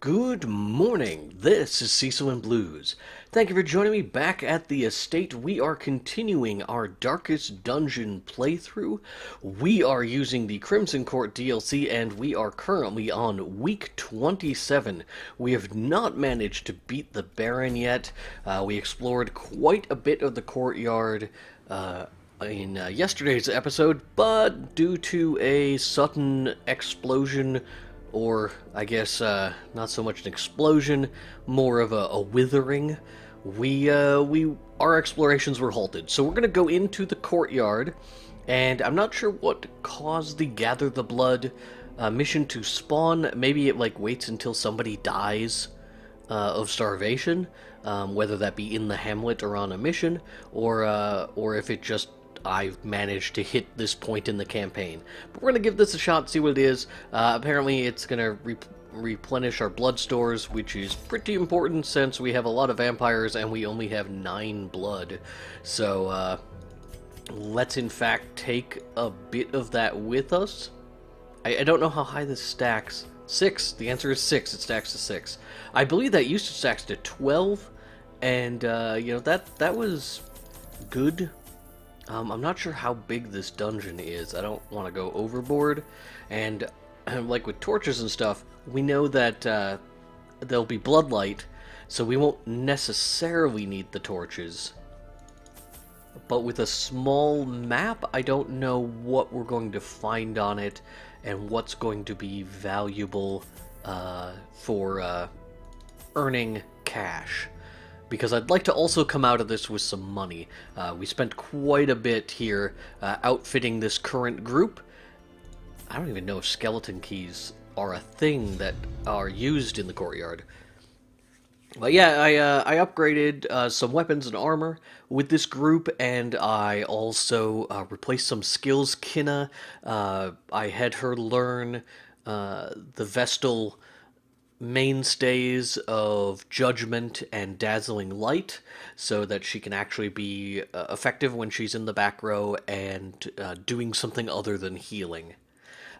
Good morning, this is Cecil and Blues. Thank you for joining me back at the estate. We are continuing our Darkest Dungeon playthrough. We are using the Crimson Court DLC and we are currently on week 27. We have not managed to beat the Baron yet. We explored quite a bit of the courtyard in yesterday's episode, but due to a sudden explosion, or I guess not so much an explosion, more of a withering, our explorations were halted. So we're gonna go into the courtyard, and I'm not sure what caused the Gather the Blood mission to spawn. Maybe it waits until somebody dies of starvation, whether that be in the hamlet or on a mission, or if it just I've managed to hit this point in the campaign. But we're going to give this a shot, see what it is. Apparently it's going to replenish our blood stores, which is pretty important since we have a lot of vampires and we only have 9 blood. So let's in fact take a bit of that with us. I don't know how high this stacks. 6. The answer is 6. It stacks to 6. I believe that used to stack to 12, and that was good. I'm not sure how big this dungeon is. I don't want to go overboard. And like with torches and stuff, we know that there'll be bloodlight, so we won't necessarily need the torches. But with a small map, I don't know what we're going to find on it and what's going to be valuable for earning cash. Because I'd like to also come out of this with some money. We spent quite a bit here outfitting this current group. I don't even know if skeleton keys are a thing that are used in the courtyard. But yeah, I upgraded some weapons and armor with this group, and I also replaced some skills. Kinna, I had her learn the Vestal mainstays of Judgment and Dazzling Light, so that she can actually be effective when she's in the back row and doing something other than healing.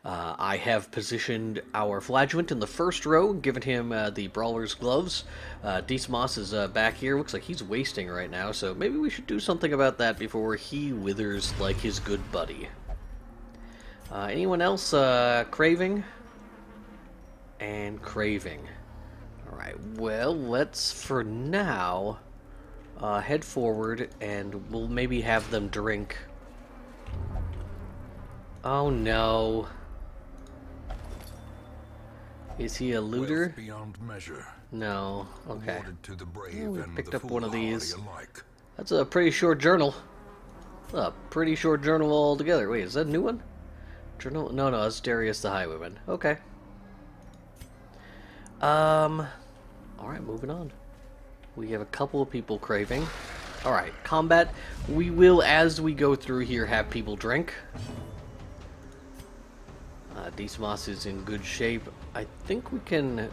I have positioned our Flagellant in the first row, given him the Brawler's Gloves. Dismas is back here. Looks like he's wasting right now, so maybe we should do something about that before he withers like his good buddy. Anyone else craving? And craving. Alright, well, let's, for now, head forward, and we'll maybe have them drink. Oh no. Is he a looter? Beyond measure. No. Okay. To the brave Well, we and picked the up one of these. alike. That's a pretty short journal. A pretty short journal altogether. Wait, is that a new one? Journal? No, that's Darius the Highwayman. Okay. Alright, moving on. We have a couple of people craving. Alright, combat. We will, as we go through here, have people drink. Dismas is in good shape. I think we can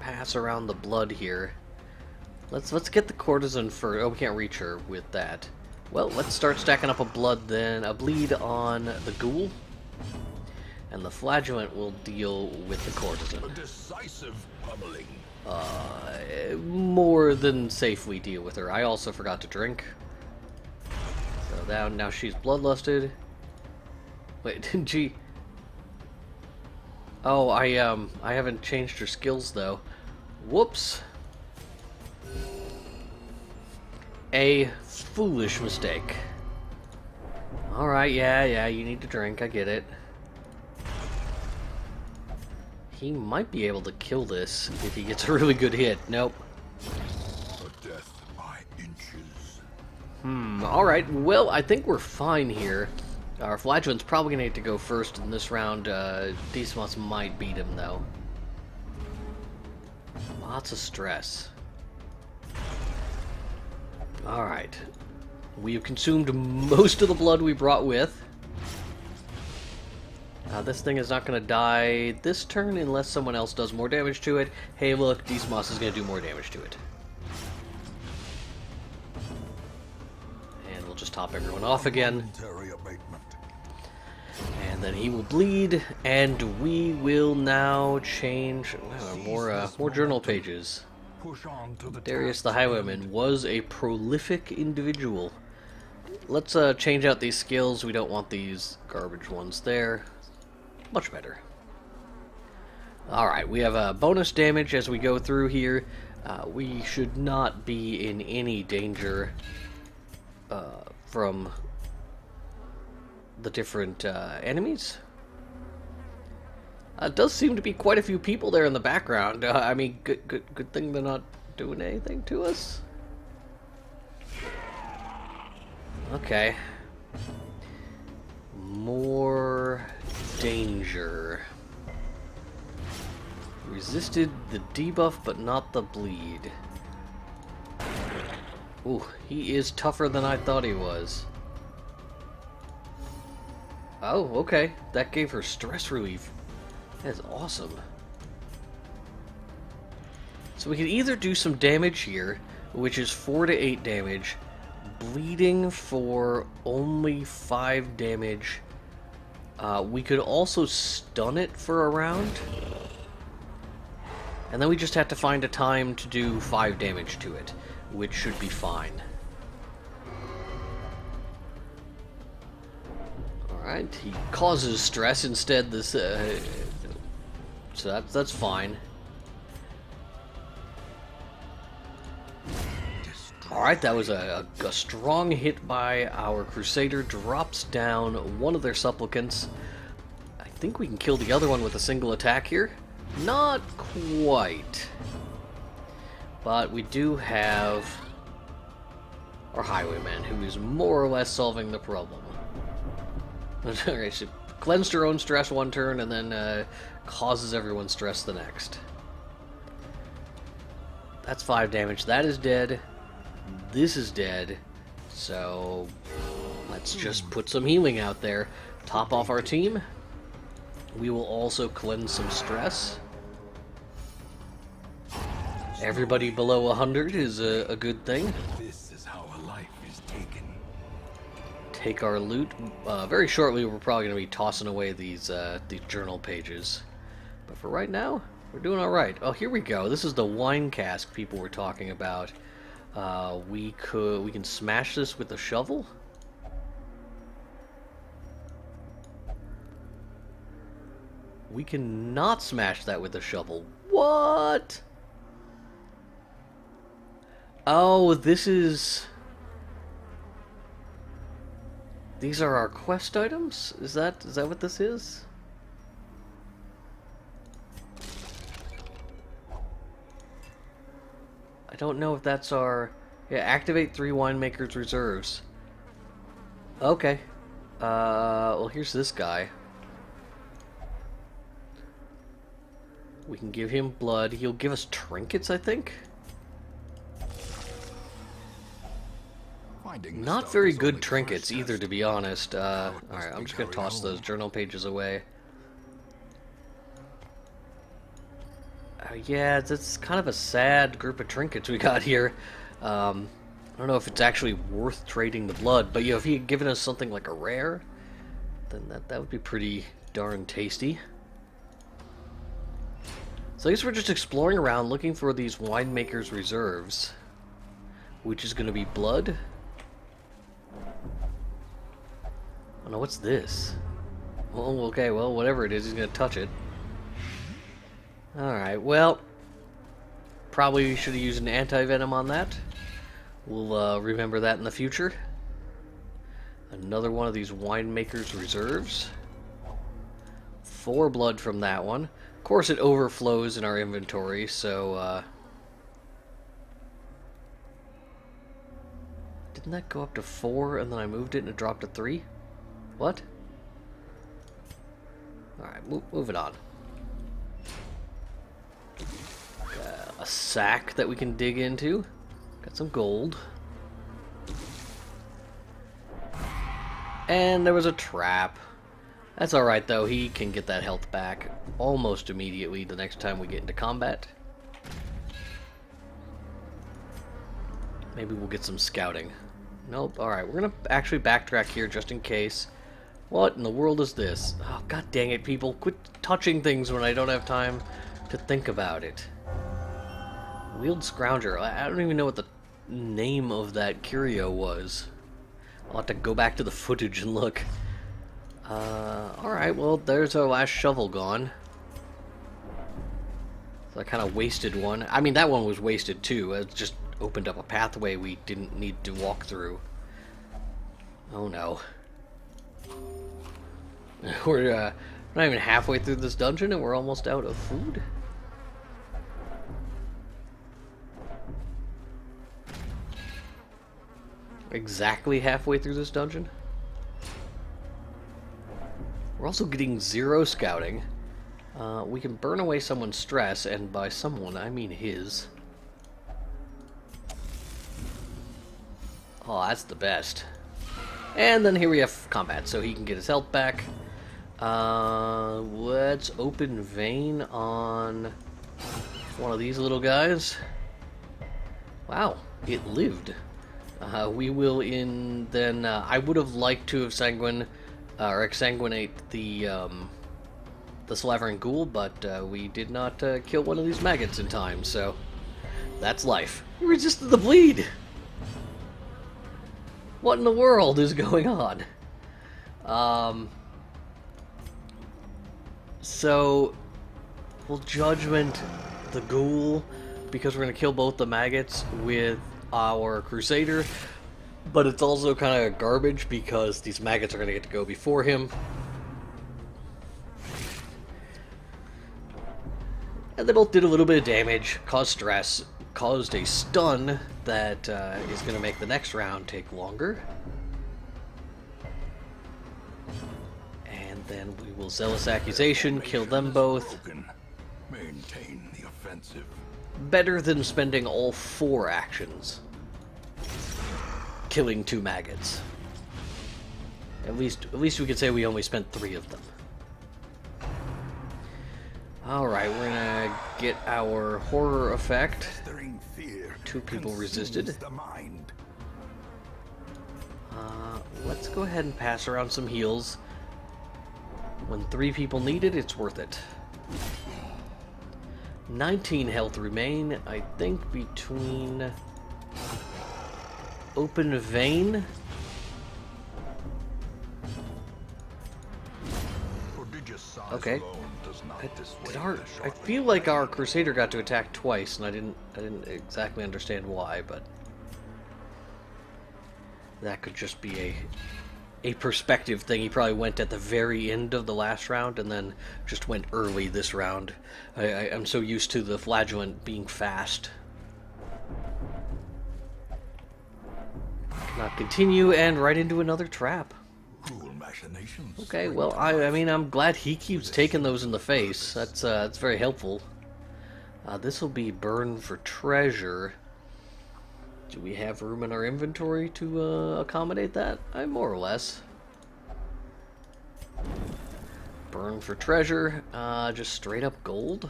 pass around the blood here. Let's get the courtesan first. Oh, we can't reach her with that. Well, let's start stacking up a blood then. A bleed on the ghoul. And the Flagellant will deal with the courtesan. A decisive pummeling. More than safely deal with her. I also forgot to drink. So now she's bloodlusted. Wait, didn't she? Oh, I haven't changed her skills though. Whoops. A foolish mistake. Alright, yeah, you need to drink, I get it. He might be able to kill this if he gets a really good hit. Nope. A death by inches. Alright, well, I think we're fine here. Our Flagellant's probably going to need to go first in this round. Dismas might beat him, though. Lots of stress. Alright. We have consumed most of the blood we brought with. This thing is not going to die this turn unless someone else does more damage to it. Hey, look, Dismas is going to do more damage to it. And we'll just top everyone off again. Voluntary abatement. And And then he will bleed, and we will now change... more journal pages. Push on to the Darius the task. Highwayman was a prolific individual. Let's change out these skills. We don't want these garbage ones there. Much better. Alright, we have bonus damage as we go through here. We should not be in any danger from the different enemies. It does seem to be quite a few people there in the background. I mean, good thing they're not doing anything to us. Okay. More danger. Resisted the debuff, but not the bleed. Ooh, he is tougher than I thought he was. Oh, okay. That gave her stress relief. That's awesome. So we can either do some damage here, which is 4 to 8 damage, bleeding for only 5 damage. We could also stun it for a round. And then we just have to find a time to do 5 damage to it, which should be fine. Alright, he causes stress instead. This, so that's fine. Alright, that was a strong hit by our Crusader. Drops down one of their supplicants. I think we can kill the other one with a single attack here. Not quite. But we do have our Highwayman, who is more or less solving the problem. Alright, she cleansed her own stress one turn and then causes everyone stress the next. That's 5 damage. That is dead. This is dead. So let's just put some healing out there. Top off our team. We will also cleanse some stress. Everybody below 100 is a good thing. This is how a life is taken. Take our loot. Very shortly, we're probably going to be tossing away these journal pages. But for right now, we're doing all right. Oh, here we go. This is the wine cask people were talking about. We can smash this with a shovel. We cannot smash that with a shovel. What? Oh, this is... These are our quest items? Is that what this is? I don't know if that's our... Yeah, activate 3 winemakers reserves. Okay. Well, here's this guy. We can give him blood. He'll give us trinkets, I think. Not very good trinkets either, to be honest. Alright, I'm just gonna toss those journal pages away. Yeah, that's kind of a sad group of trinkets we got here. I don't know if it's actually worth trading the blood, but you know, if he had given us something like a rare, then that would be pretty darn tasty. So I guess we're just exploring around looking for these winemakers reserves, which is going to be blood. Oh no, what's this? Oh, okay, well, whatever it is, he's going to touch it. Alright, well, probably should have used an anti-venom on that. We'll remember that in the future. Another one of these winemakers reserves. 4 blood from that one. Of course, it overflows in our inventory, so didn't that go up to 4 and then I moved it and it dropped to 3? What? Alright, move it on. A sack that we can dig into. Got some gold. And there was a trap. That's alright though, he can get that health back almost immediately the next time we get into combat. Maybe we'll get some scouting. Nope, alright, we're gonna actually backtrack here just in case. What in the world is this? Oh, god dang it, people. Quit touching things when I don't have time to think about it. Wheeled Scrounger. I don't even know what the name of that curio was. I'll have to go back to the footage and look. Alright, well, there's our last shovel gone. So I kind of wasted one. I mean, that one was wasted too. It just opened up a pathway we didn't need to walk through. Oh no. We're not even halfway through this dungeon and we're almost out of food? Exactly halfway through this dungeon? We're also getting 0 scouting. We can burn away someone's stress, and by someone, I mean his. Oh, that's the best. And then here we have combat, so he can get his health back. Let's open vein on one of these little guys. Wow, it lived. We will then, I would have liked to have exsanguinate the Slavering Ghoul, but we did not kill one of these maggots in time, so that's life. We resisted the bleed! What in the world is going on? So we'll judgment the ghoul because we're going to kill both the maggots with our Crusader, but it's also kind of garbage because these maggots are going to get to go before him. And they both did a little bit of damage, caused stress, caused a stun that is going to make the next round take longer. And then we will Zealous Accusation, kill them both. Maintain the offensive. Better than spending all 4 actions killing 2 maggots. At least we could say we only spent 3 of them. Alright, we're gonna get our horror effect. 2 people resisted. Let's go ahead and pass around some heals. When 3 people need it, it's worth it. 19 health remain, I think, between open vein. Okay. I feel like our Crusader got to attack twice, and I didn't exactly understand why, but that could just be a perspective thing. He probably went at the very end of the last round and then just went early this round. I'm so used to the flagellant being fast. Cannot continue, and right into another trap. Okay, well, I mean, I'm glad he keeps taking those in the face. That's very helpful. This will be burn for treasure. Do we have room in our inventory to accommodate that? More or less. Burn for treasure, just straight up gold.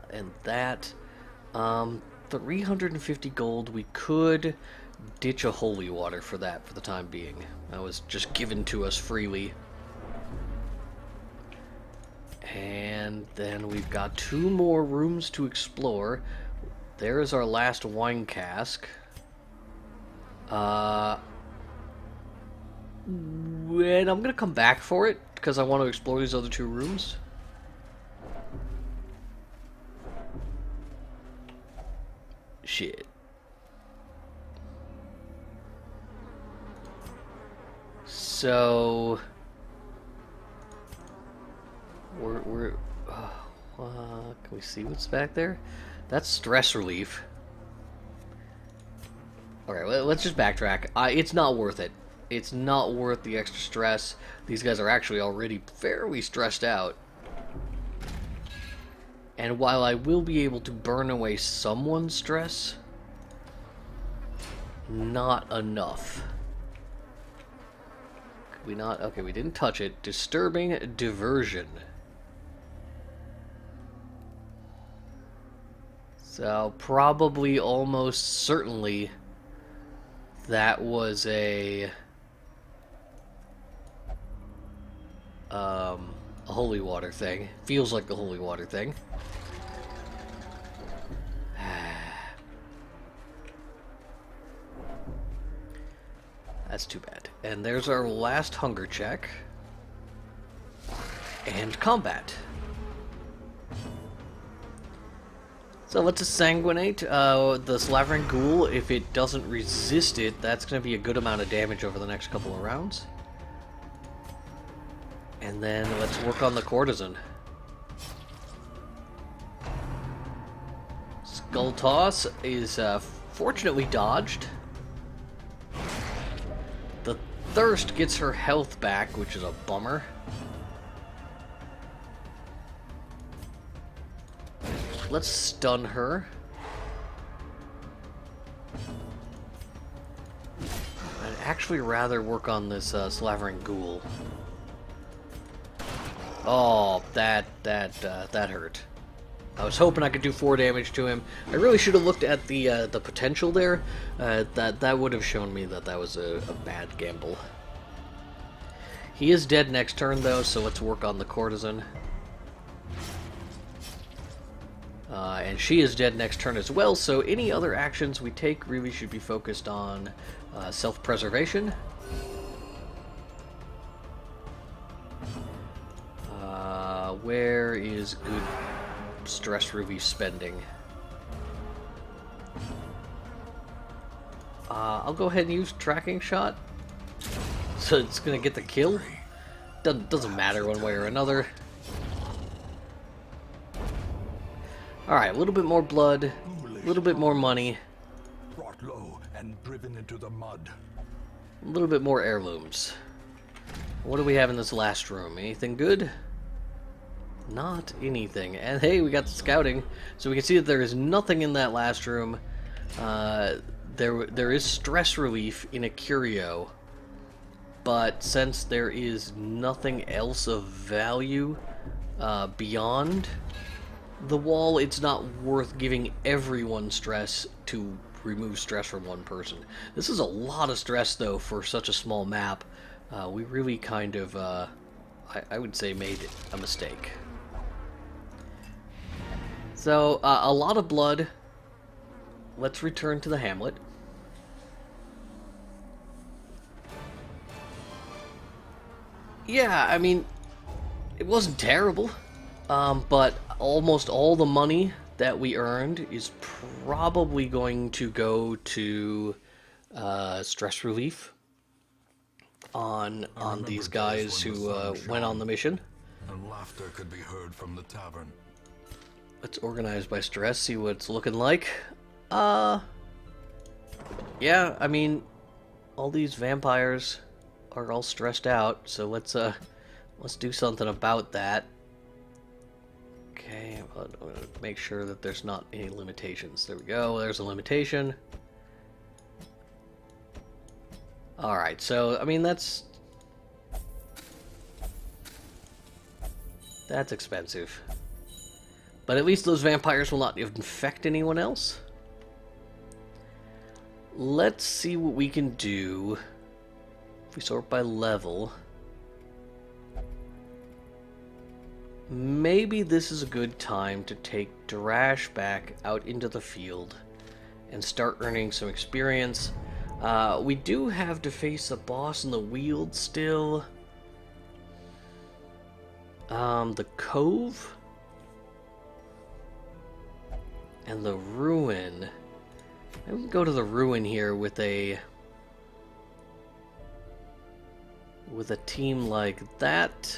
And that, 350 gold. We could ditch a holy water for that for the time being. That was just given to us freely. And then we've got 2 more rooms to explore. There's our last wine cask. And I'm gonna come back for it because I want to explore these other 2 rooms. Shit. So can we see what's back there? That's stress relief. Okay, let's just backtrack. It's not worth it. It's not worth the extra stress. These guys are actually already fairly stressed out. And while I will be able to burn away someone's stress, not enough. Could we not? Okay, we didn't touch it. Disturbing diversion. So probably almost certainly that was a a holy water thing. Feels like a holy water thing. That's too bad. And there's our last hunger check. And combat. So let's sanguinate the Slavering Ghoul. If it doesn't resist it, that's going to be a good amount of damage over the next couple of rounds. And then let's work on the Courtesan. Skull Toss is fortunately dodged. The Thirst gets her health back, which is a bummer. Let's stun her. I'd actually rather work on this Slavering Ghoul. Oh, that hurt. I was hoping I could do 4 damage to him. I really should have looked at the potential there. That would have shown me that that was a bad gamble. He is dead next turn though, so let's work on the Courtesan. And she is dead next turn as well, so any other actions we take really should be focused on self-preservation. Where is good stress relief spending? I'll go ahead and use tracking shot. So it's gonna get the kill. Doesn't matter one way or another. Alright, a little bit more blood, a little bit more money. Brought low and driven into the mud. A little bit more heirlooms. What do we have in this last room? Anything good? Not anything. And hey, we got the scouting. So we can see that there is nothing in that last room. There is stress relief in a curio. But since there is nothing else of value beyond the wall, it's not worth giving everyone stress to remove stress from one person. This is a lot of stress, though, for such a small map. We really kind of, I would say, made a mistake. So, a lot of blood. Let's return to the hamlet. Yeah, I mean, it wasn't terrible. But almost all the money that we earned is probably going to go to stress relief on these guys who went on the mission. And laughter could be heard from the tavern. Let's organize by stress, see what it's looking like. Yeah, I mean, all these vampires are all stressed out, so let's do something about that. Okay, I'm going to make sure that there's not any limitations. There we go, there's a limitation. Alright, so, I mean, that's expensive. But at least those vampires will not infect anyone else. Let's see what we can do. If we sort by level, maybe this is a good time to take Darash back out into the field and start earning some experience. We do have to face a boss in the Weald still. The Cove and the Ruin. I can go to the Ruin here with a team like that.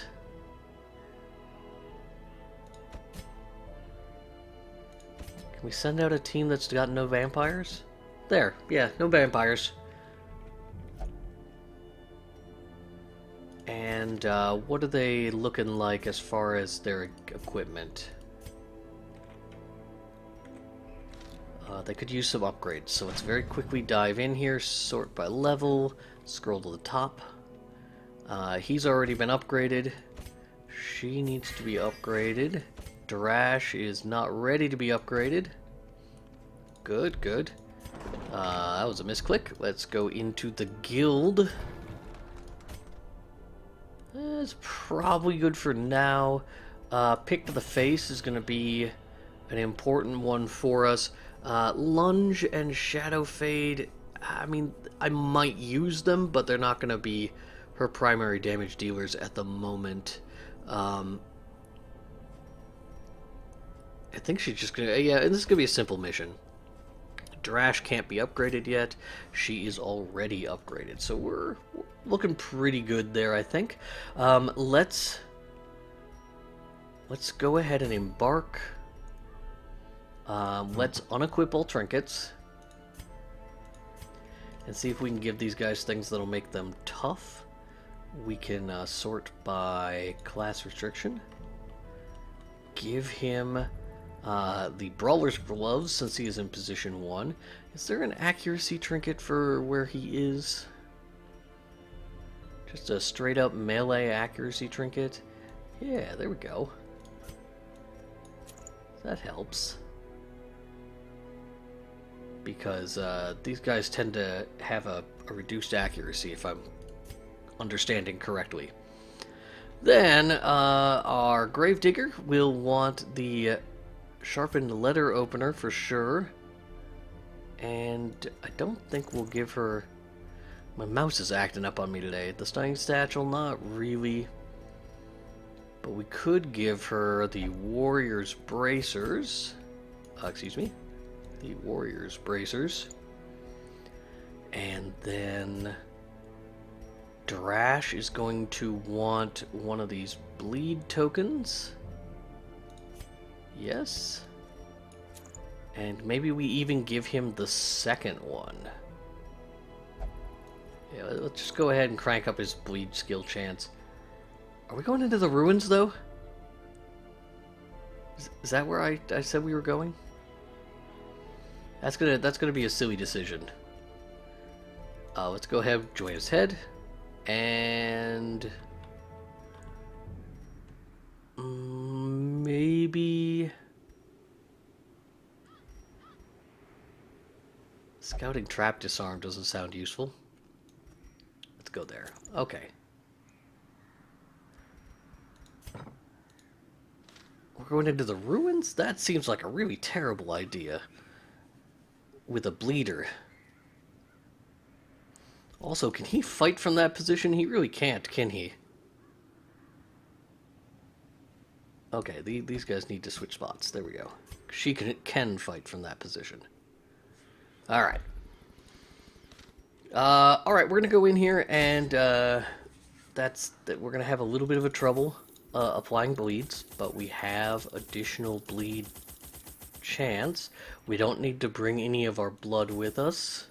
Can we send out a team that's got no vampires? There, yeah, no vampires. And what are they looking like as far as their equipment? They could use some upgrades, so let's very quickly dive in here, sort by level, scroll to the top. He's already been upgraded. She needs to be upgraded. Darash is not ready to be upgraded. Good, good. That was a misclick. Let's go into the guild. It's probably good for now. Pick to the face is going to be an important one for us. Lunge and Shadow Fade, I mean, I might use them, but they're not going to be her primary damage dealers at the moment. I think she's just going to... Yeah, and this is going to be a simple mission. Drash can't be upgraded yet. She is already upgraded, so we're looking pretty good there, I think. Let's go ahead and embark. Let's unequip all trinkets and see if we can give these guys things that'll make them tough. We can sort by class restriction. Give him the Brawler's Gloves, since he is in position 1. Is there an accuracy trinket for where he is? Just a straight up melee accuracy trinket? Yeah, there we go. That helps. Because these guys tend to have a reduced accuracy, if I'm understanding correctly. Then, our Gravedigger will want the sharpened letter opener for sure. And I don't think we'll give her... My mouse is acting up on me today. The stunning satchel, not really. But we could give her the Warrior's Bracers. Excuse me. The Warrior's Bracers. And then Drash is going to want one of these bleed tokens. Yes. And maybe we even give him the second one. Yeah, let's just go ahead and crank up his bleed skill chance. Are we going into the ruins, though? Is that where I said we were going? That's gonna be a silly decision. Let's go ahead and join his head. And... maybe... Scouting Trap Disarm doesn't sound useful. Let's go there. Okay. We're going into the ruins? That seems like a really terrible idea. With a bleeder. Also, can he fight from that position? He really can't, can he? Okay, these guys need to switch spots. There we go. She can fight from that position. Alright. Alright, we're gonna go in here and we're gonna have a little bit of a trouble applying bleeds, but we have additional bleed chance. We don't need to bring any of our blood with us.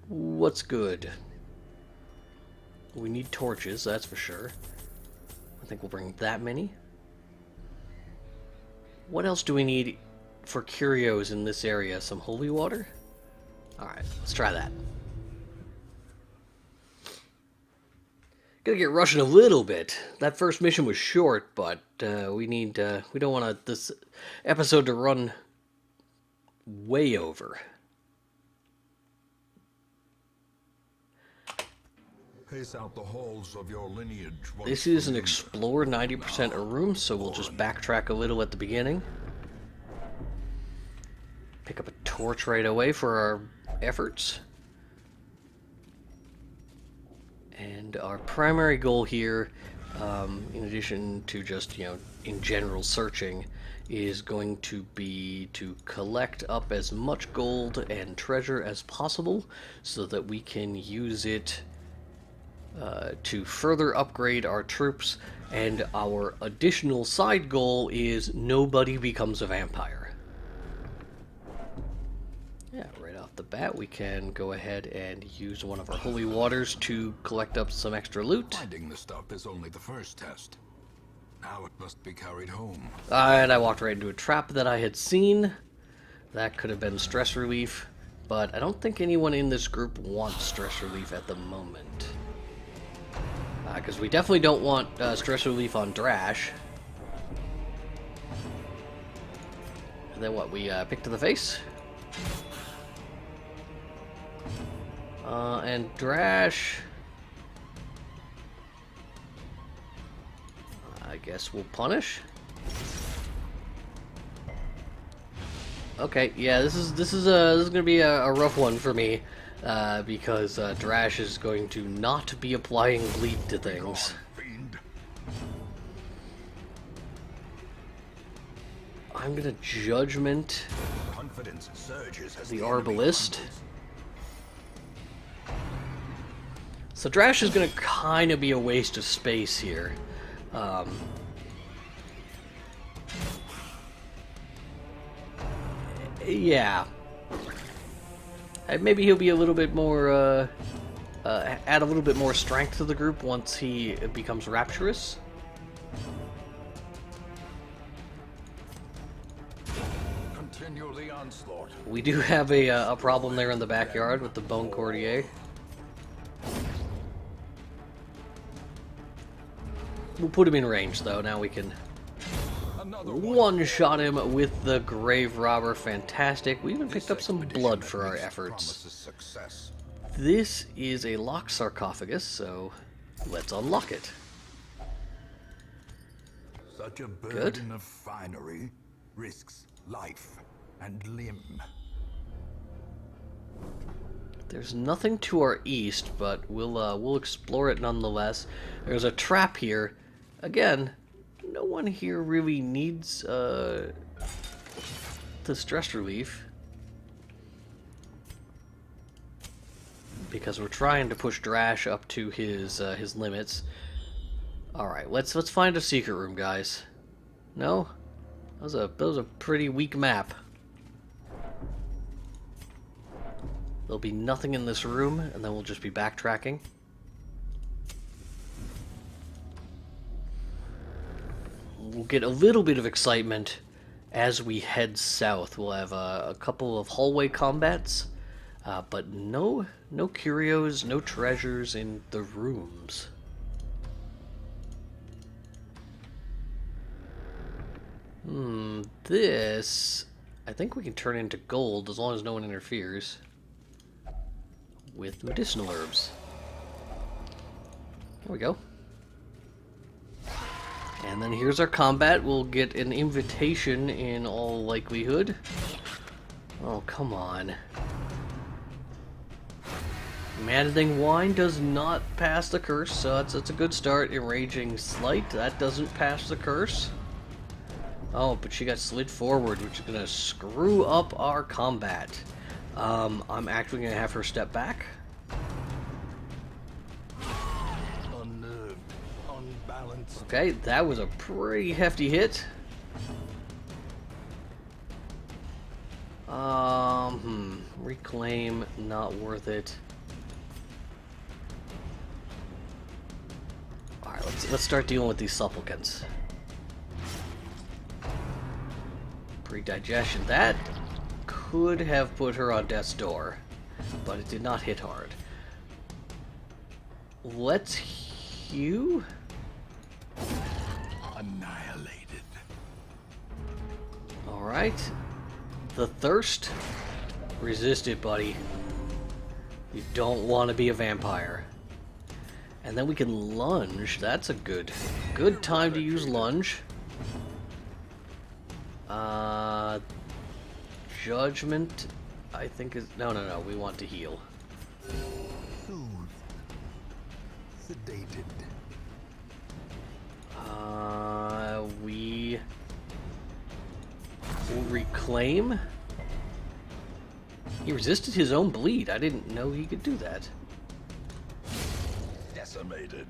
What's good? We need torches, that's for sure. I think we'll bring that many. What else do we need for curios in this area? Some holy water? Alright, let's try that. Gotta get rushing a little bit. That first mission was short, but we don't want this episode to run way over. Pace out the halls of your lineage. This is an explore 90% a room, so we'll just backtrack a little at the beginning. Pick up a torch right away for our efforts. And our primary goal here, in addition to just, in general searching, is going to be to collect up as much gold and treasure as possible so that we can use it to further upgrade our troops, and our additional side goal is nobody becomes a vampire. Yeah, right off the bat we can go ahead and use one of our holy waters to collect up some extra loot. Finding the stuff is only the first test. Now it must be carried home. And I walked right into a trap that I had seen. That could have been stress relief, but I don't think anyone in this group wants stress relief at the moment. Because we definitely don't want stress relief on Drash. And then what, we pick to the face? And Drash... I guess we'll punish. Okay, yeah, this is gonna be a rough one for me, because Drash is going to not be applying bleed to things. I'm gonna judgment the Arbalist. So Drash is gonna kind of be a waste of space here. Yeah. Maybe he'll be a little bit more, add a little bit more strength to the group once he becomes rapturous. Continue the onslaught. We do have a problem there in the backyard with the Bone Courtier. We'll put him in range, though. Now we can one-shot him with the Grave Robber. Fantastic. We even picked up some blood for our efforts. This is a locked sarcophagus, so let's unlock it. Such a burden of finery risks life and limb. There's nothing to our east, but we'll explore it nonetheless. There's a trap here. Again, no one here really needs the stress relief, because we're trying to push Drash up to his limits. All right, let's find a secret room, guys. No, that was a pretty weak map. There'll be nothing in this room, and then we'll just be backtracking. We'll get a little bit of excitement as we head south. We'll have a couple of hallway combats, but no curios, no treasures in the rooms. This... I think we can turn into gold as long as no one interferes with medicinal herbs. There we go. And then here's our combat. We'll get an invitation in all likelihood. Oh, come on. Maddening Wine does not pass the curse, so that's a good start. Enraging Slight, that doesn't pass the curse. Oh, but she got slid forward, which is going to screw up our combat. I'm actually going to have her step back. Okay, that was a pretty hefty hit. Reclaim, not worth it. Alright, let's start dealing with these supplicants. Pre-digestion. That could have put her on death's door, but it did not hit hard. Let's hew. Annihilated. Alright. The thirst. Resist it, buddy. You don't want to be a vampire. And then we can lunge. That's a good time to use lunge. Judgment, I think is... No, we want to heal. Soothed. Sedated. We will reclaim. He resisted his own bleed. I didn't know he could do that. Decimated.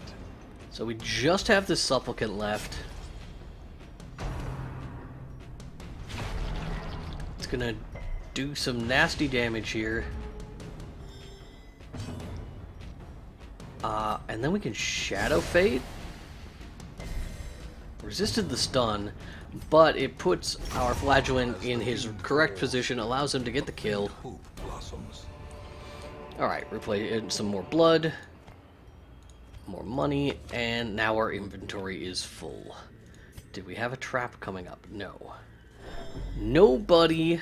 So we just have this supplicant left. It's gonna do some nasty damage here. And then we can Shadow Fade. Resisted the stun, but it puts our flagellant in his correct position, allows him to get the kill. Alright, replay some more blood, more money, and now our inventory is full. Did we have a trap coming up? No. Nobody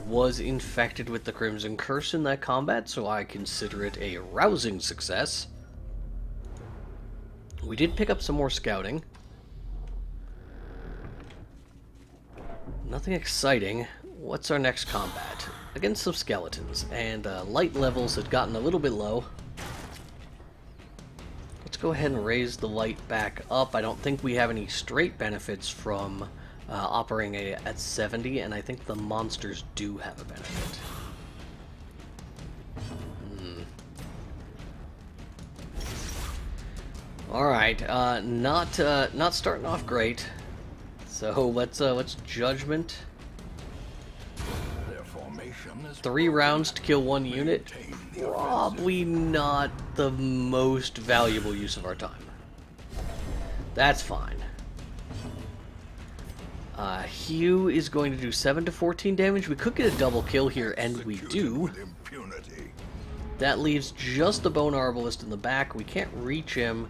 was infected with the Crimson Curse in that combat, so I consider it a rousing success. We did pick up some more scouting. Nothing exciting. What's our next combat? Against some skeletons, and light levels had gotten a little bit low. Let's go ahead and raise the light back up. I don't think we have any straight benefits from operating at 70, and I think the monsters do have a benefit. Alright, not starting off great. So let's judgment. 3 rounds to kill 1 unit. Probably not the most valuable use of our time. That's fine. Hugh is going to do 7 to 14 damage. We could get a double kill here, and we do. That leaves just the Bone Arbalist in the back. We can't reach him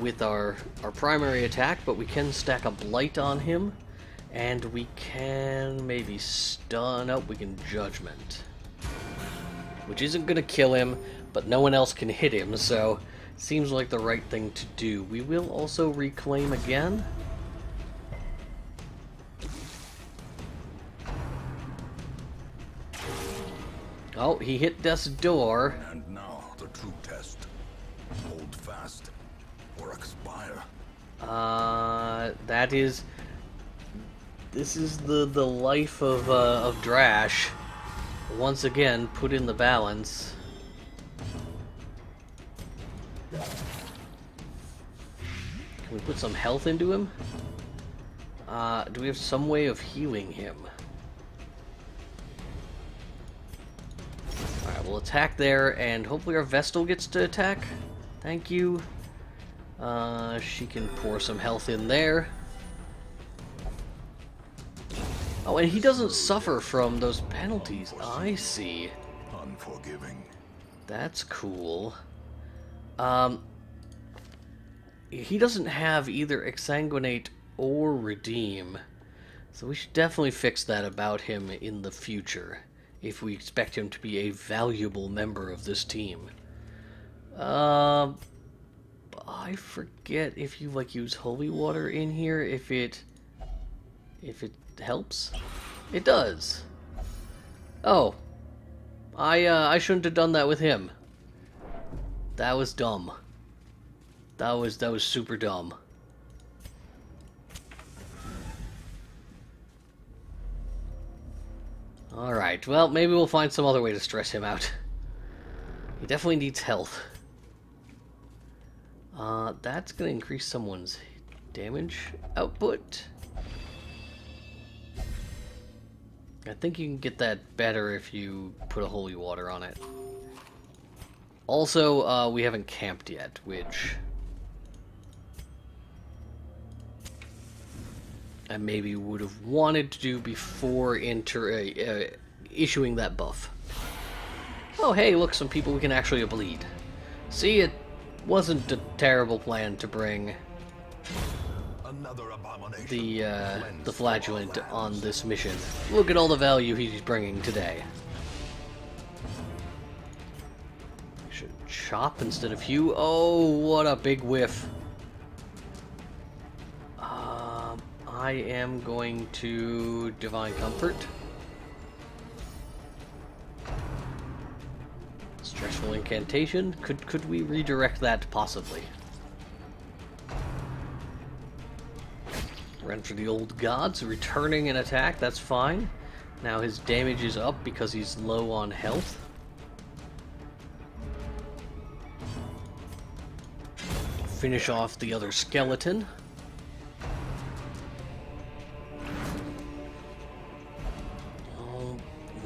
with our primary attack, but we can stack a Blight on him. And we can maybe stun. Oh, we can Judgment. Which isn't going to kill him, but no one else can hit him, so seems like the right thing to do. We will also reclaim again. Oh, he hit Death's door. And now the true test. Hold fast or expire. This is the life of Drash. Once again, put in the balance. Can we put some health into him? Do we have some way of healing him? Alright, we'll attack there, and hopefully our Vestal gets to attack. Thank you. She can pour some health in there. Oh, and he doesn't suffer from those penalties. I see. Unforgiving. That's cool. He doesn't have either Exsanguinate or Redeem. So we should definitely fix that about him in the future, if we expect him to be a valuable member of this team. I forget if you use holy water in here, if it helps. It does. Oh, I shouldn't have done that with him. That was dumb. That was super dumb. Alright, well, maybe we'll find some other way to stress him out. He definitely needs health. That's going to increase someone's damage output. I think you can get that better if you put a holy water on it. Also, we haven't camped yet, which I maybe would have wanted to do before issuing that buff. Oh, hey, look, some people we can actually bleed. See, it wasn't a terrible plan to bring the flagellant on this mission. Look at all the value he's bringing today. Should chop instead of hew. Oh, what a big whiff. I am going to Divine Comfort. Stressful incantation. Could we redirect that possibly? Run for the old gods, returning an attack, that's fine. Now his damage is up because he's low on health. Finish off the other skeleton.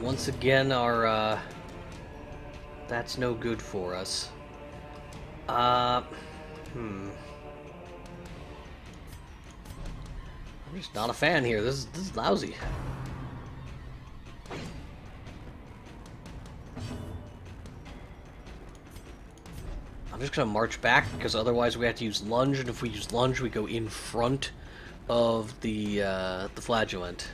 Once again, our that's no good for us. I'm just not a fan here. This is lousy. I'm just gonna march back because otherwise we have to use lunge, and if we use lunge, we go in front of the flagellant.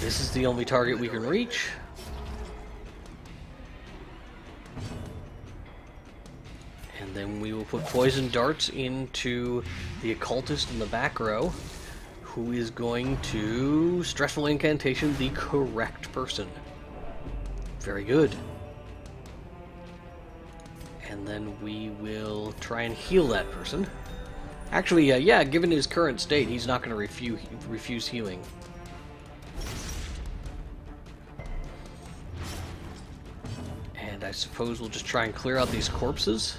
This is the only target we can reach. And then we will put poison darts into the occultist in the back row, who is going to stressful incantation the correct person. Very good. And then we will try and heal that person. Actually, yeah, given his current state, he's not going to refuse healing. And I suppose we'll just try and clear out these corpses.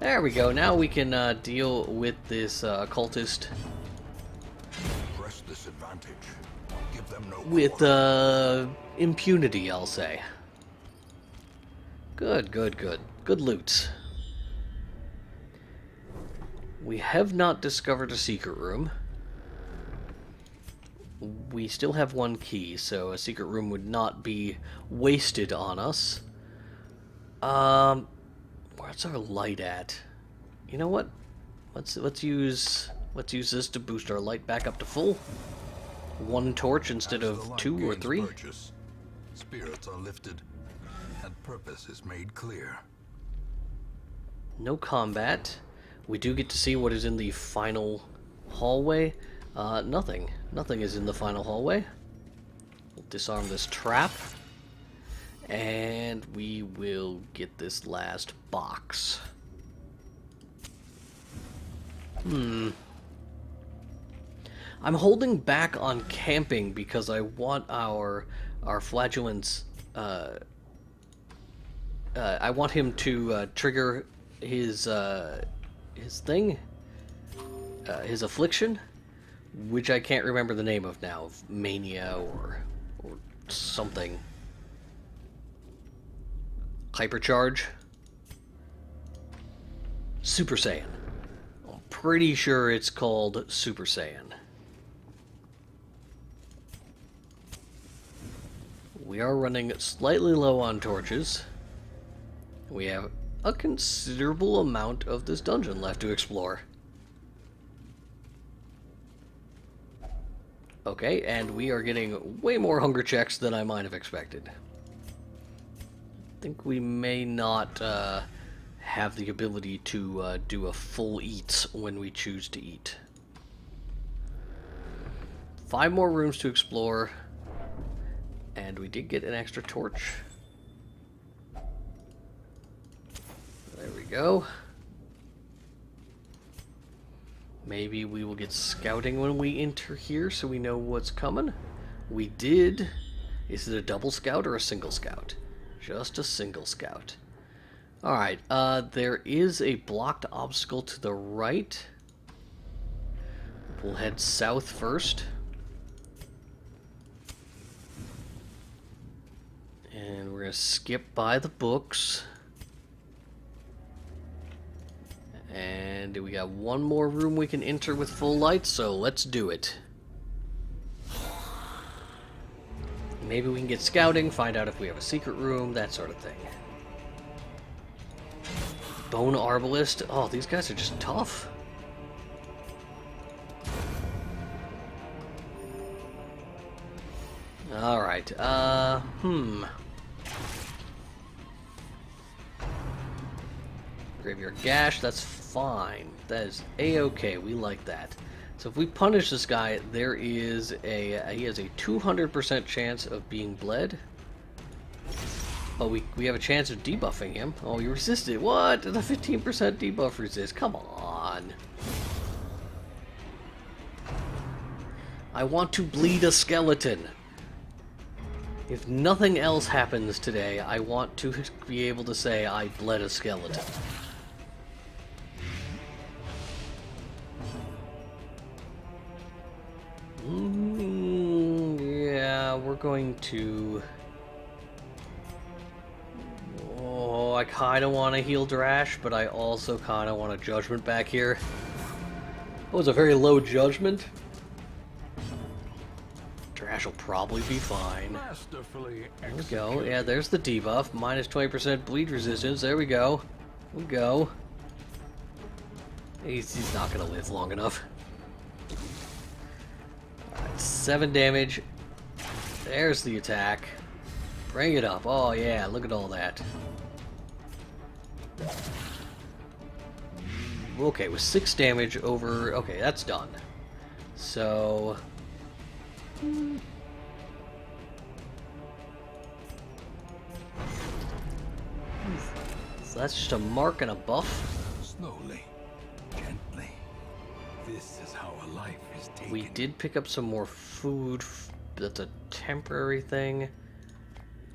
There we go. Now we can deal with this occultist Press this advantage. Give them no with impunity, I'll say. Good, good, good. Good loot. We have not discovered a secret room. We still have one key, so a secret room would not be wasted on us. Where's our light at? You know what? Let's use this to boost our light back up to full. One torch instead of 2 or 3. Purchase, spirits are lifted, and purpose is made clear. No combat. We do get to see what is in the final hallway. Nothing. Nothing is in the final hallway. We'll disarm this trap. And we will get this last box. I'm holding back on camping because I want our flagellants. I want him to trigger his thing, his affliction, which I can't remember the name of now, mania or something. Hypercharge? Super Saiyan. I'm pretty sure it's called Super Saiyan. We are running slightly low on torches. We have a considerable amount of this dungeon left to explore. Okay, and we are getting way more hunger checks than I might have expected. I think we may not have the ability to do a full eat when we choose to eat. 5 more rooms to explore, and we did get an extra torch. There we go. Maybe we will get scouting when we enter here so we know what's coming. We did. Is it a double scout or a single scout? Just a single scout. Alright, there is a blocked obstacle to the right. We'll head south first. And we're going to skip by the books. And we got one more room we can enter with full light, so let's do it. Maybe we can get scouting, find out if we have a secret room, that sort of thing. Bone Arbalist. Oh, these guys are just tough. Alright, Graveyard Gash, that's fine. That is a-okay, we like that. So if we punish this guy, there is he has a 200% chance of being bled. But we have a chance of debuffing him. Oh, he resisted. What? The 15% debuff resist. Come on. I want to bleed a skeleton. If nothing else happens today, I want to be able to say I bled a skeleton. Yeah, we're going to... Oh, I kind of want to heal Drash, but I also kind of want a Judgment back here. That was a very low Judgment. Drash will probably be fine. There we go. Yeah, there's the debuff. Minus 20% bleed resistance. There we go. There we go. He's not going to live long enough. Alright, 7 damage. There's the attack. Bring it up. Oh yeah, look at all that. Okay, with 6 damage over... Okay, that's done. So... So that's just a mark and a buff. Slowly, gently. This is how a life is taken. We did pick up some more food. That's a temporary thing.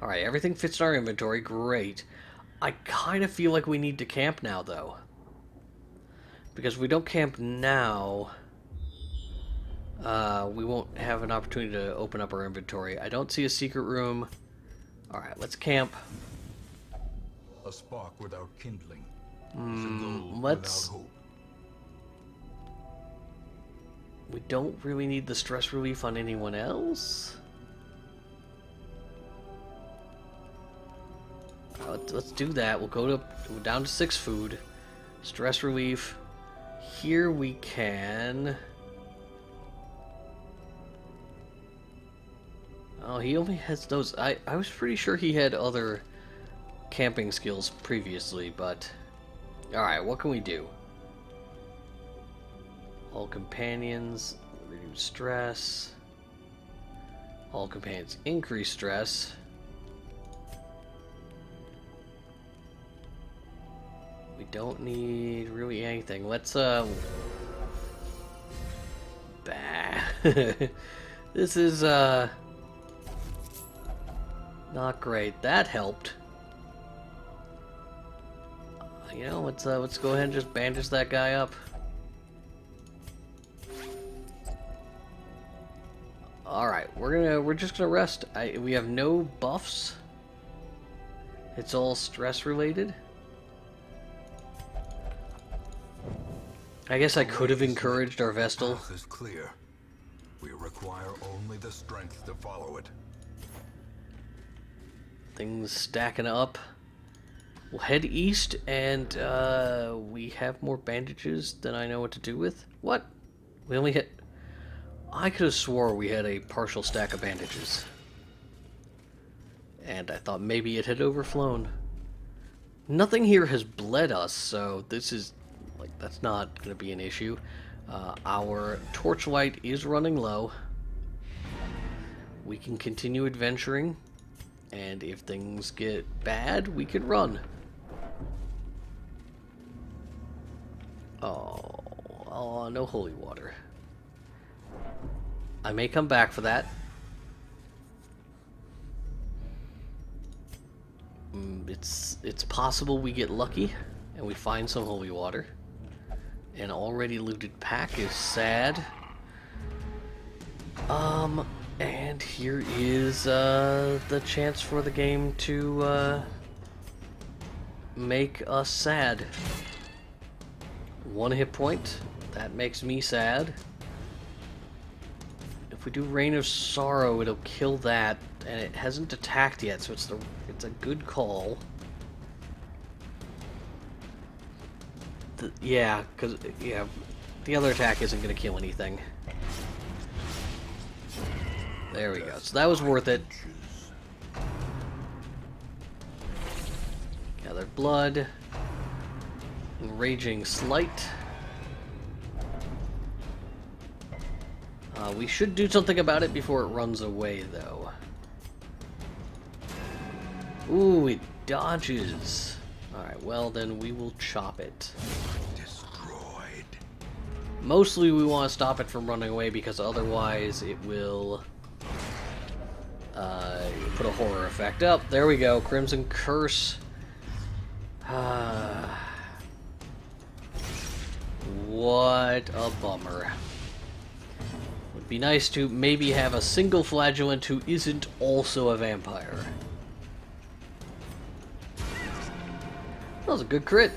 Alright, everything fits in our inventory. Great. I kind of feel like we need to camp now, though. Because if we don't camp now, we won't have an opportunity to open up our inventory. I don't see a secret room. Alright, let's camp. A spark without kindling. Let's... Without hope. We don't really need the stress relief on anyone else. Let's do that. We'll go down to 6 food. Stress relief. Here we can... Oh, he only has those. I was pretty sure he had other camping skills previously, but... Alright, what can we do? All companions reduce stress. All companions increase stress. We don't need really anything. Let's Bah. This is not great. That helped. You know, let's go ahead and just bandage that guy up. Alright, we're just gonna rest. We have no buffs. It's all stress related. I guess I could have encouraged our Vestal. The path is clear. We require only the strength to follow it. Things stacking up. We'll head east, and we have more bandages than I know what to do with. What? We only hit... I could have swore we had a partial stack of bandages. And I thought maybe it had overflown. Nothing here has bled us, so this is... like, that's not going to be an issue. Our torchlight is running low. We can continue adventuring. And if things get bad, we can run. Oh, no holy water. I may come back for that. It's possible we get lucky and we find some holy water. An already looted pack is sad. And here is the chance for the game to make us sad. 1 hit point. That makes me sad. If we do Rain of Sorrow, it'll kill that, and it hasn't attacked yet, so it's a good call. Yeah, because the other attack isn't going to kill anything. There we go. So that was worth it. Gather blood. Raging Slight. We should do something about it before it runs away, though. Ooh, it dodges. Alright, well then we will chop it. Destroyed. Mostly we want to stop it from running away because otherwise it will put a horror effect up. There we go, Crimson Curse. What a bummer. Would be nice to maybe have a single flagellant who isn't also a vampire. That was a good crit.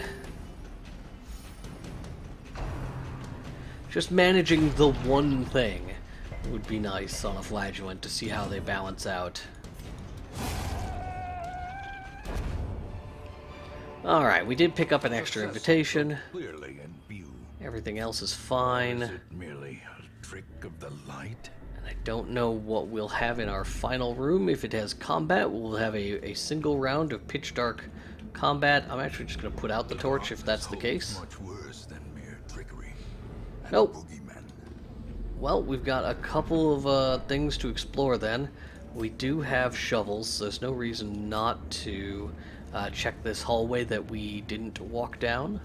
Just managing the one thing would be nice on a flagellant to see how they balance out. Alright, we did pick up an extra invitation. Clearly in view. Everything else is Or fine. is it merely a trick of the light? I don't know what we'll have in our final room. If it has combat, we'll have a single round of pitch dark combat. I'm actually just going to put out the torch if that's the case. Much worse than mere trickery. Nope. Boogeymen. Well, we've got a couple of things to explore then. We do have shovels, so there's no reason not to check this hallway that we didn't walk down.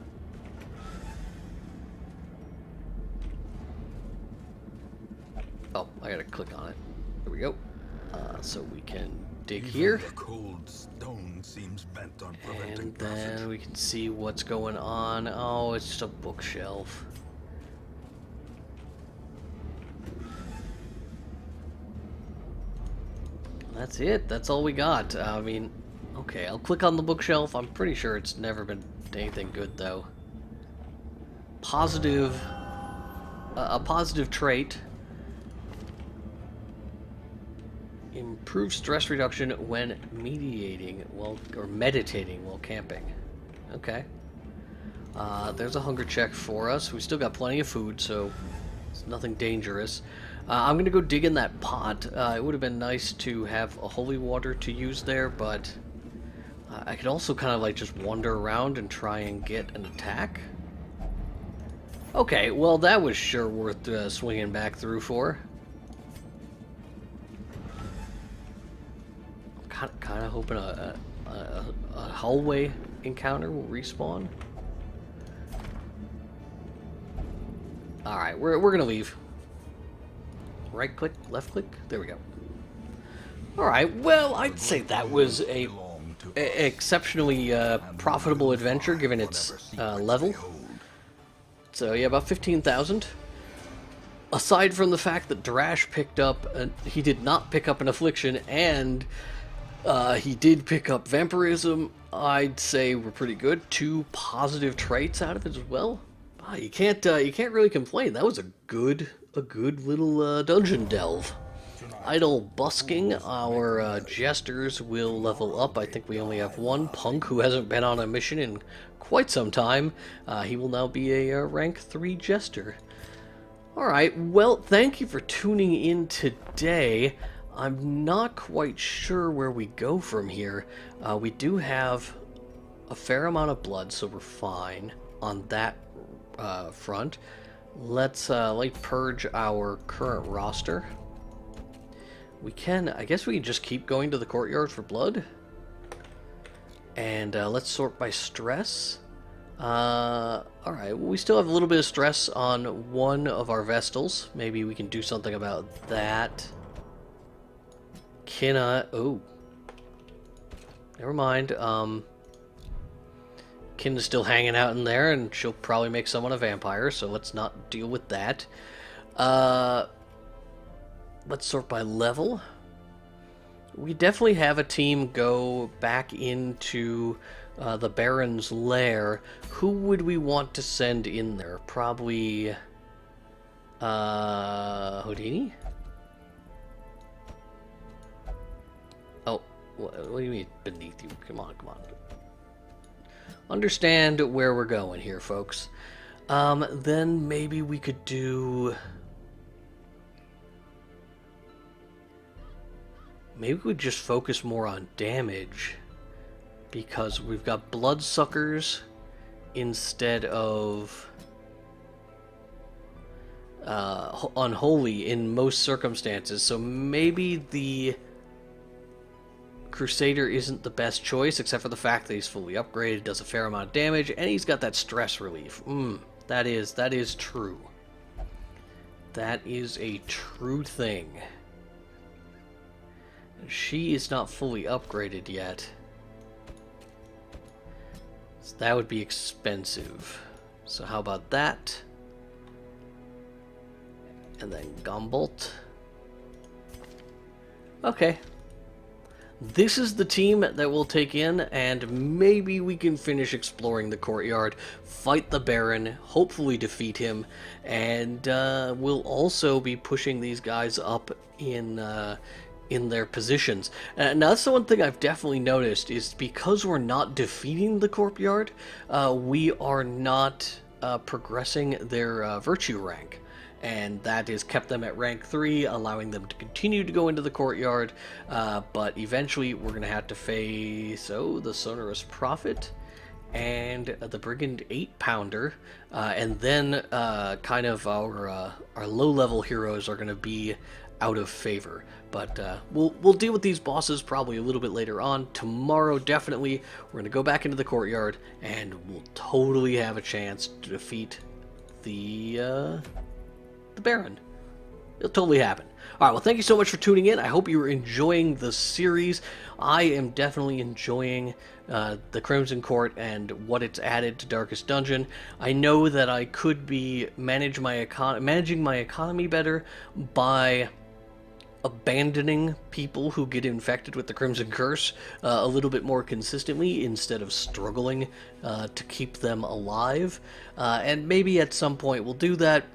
Oh, I gotta click on it. There we go. So we can dig here. The cold stone seems bent on preventing And then passage. we can see what's going on. Oh, it's just a bookshelf. That's it. That's all we got. I mean, okay, I'll click on the bookshelf. I'm pretty sure it's never been anything good, though. Positive... a positive trait. Improve stress reduction when meditating while camping. Okay. There's a hunger check for us. We still got plenty of food, so it's nothing dangerous. I'm gonna go dig in that pot. It would have been nice to have a holy water to use there, but I could also kind of like just wander around and try and get an attack. Okay, well that was sure worth swinging back through for. Kind of hoping a hallway encounter will respawn. All right, we're gonna leave. Right click, left click. There we go. All right. Well, I'd say that was a exceptionally profitable adventure given its level. So yeah, about 15,000. Aside from the fact that Drash picked up, he did not pick up an affliction, and he did pick up vampirism. I'd say we're pretty good. 2 positive traits out of it as well. You can't really complain. That was a good little dungeon delve. Idle busking. Our jesters will level up. I think we only have one punk who hasn't been on a mission in quite some time. He will now be a rank 3 jester. Alright, well, thank you for tuning in today. I'm not quite sure where we go from here. We do have a fair amount of blood, so we're fine on that front. Let's purge our current roster. I guess we can just keep going to the courtyard for blood. And let's sort by stress. Alright, well, we still have a little bit of stress on one of our Vestals. Maybe we can do something about that. Oh. Never mind. Kinna's still hanging out in there, and she'll probably make someone a vampire, so let's not deal with that. Let's sort by level. We definitely have a team go back into the Baron's lair. Who would we want to send in there? Probably Houdini? Oh, what do you mean beneath you? Come on. Understand where we're going here, folks. Then maybe we could do... Maybe we could just focus more on damage, because we've got bloodsuckers instead of unholy in most circumstances. So maybe the Crusader isn't the best choice, except for the fact that he's fully upgraded, does a fair amount of damage, and he's got that stress relief. That is true. That is a true thing. She is not fully upgraded yet. So that would be expensive. So how about that? And then Gumbolt. Okay. This is the team that we'll take in, and maybe we can finish exploring the courtyard, fight the Baron, hopefully defeat him, and we'll also be pushing these guys up in their positions. Now that's the one thing I've definitely noticed, is because we're not defeating the courtyard, we are not progressing their virtue rank. and that has kept them at rank 3, allowing them to continue to go into the courtyard, but eventually we're going to have to face, the Sonorous Prophet, and the Brigand 8-pounder, and then kind of our low-level heroes are going to be out of favor. But we'll deal with these bosses probably a little bit later on. Tomorrow, definitely, we're going to go back into the courtyard, and we'll totally have a chance to defeat the Baron. It'll totally happen. Alright, well, thank you so much for tuning in. I hope you were enjoying the series. I am definitely enjoying the Crimson Court and what it's added to Darkest Dungeon. I know that I could be managing my economy better by abandoning people who get infected with the Crimson Curse a little bit more consistently instead of struggling to keep them alive. And maybe at some point we'll do that.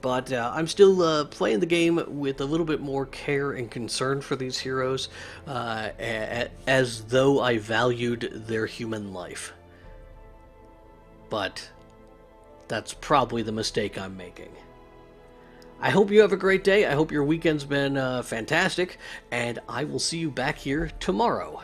But I'm still playing the game with a little bit more care and concern for these heroes, as though I valued their human life. But that's probably the mistake I'm making. I hope you have a great day. I hope your weekend's been fantastic, and I will see you back here tomorrow.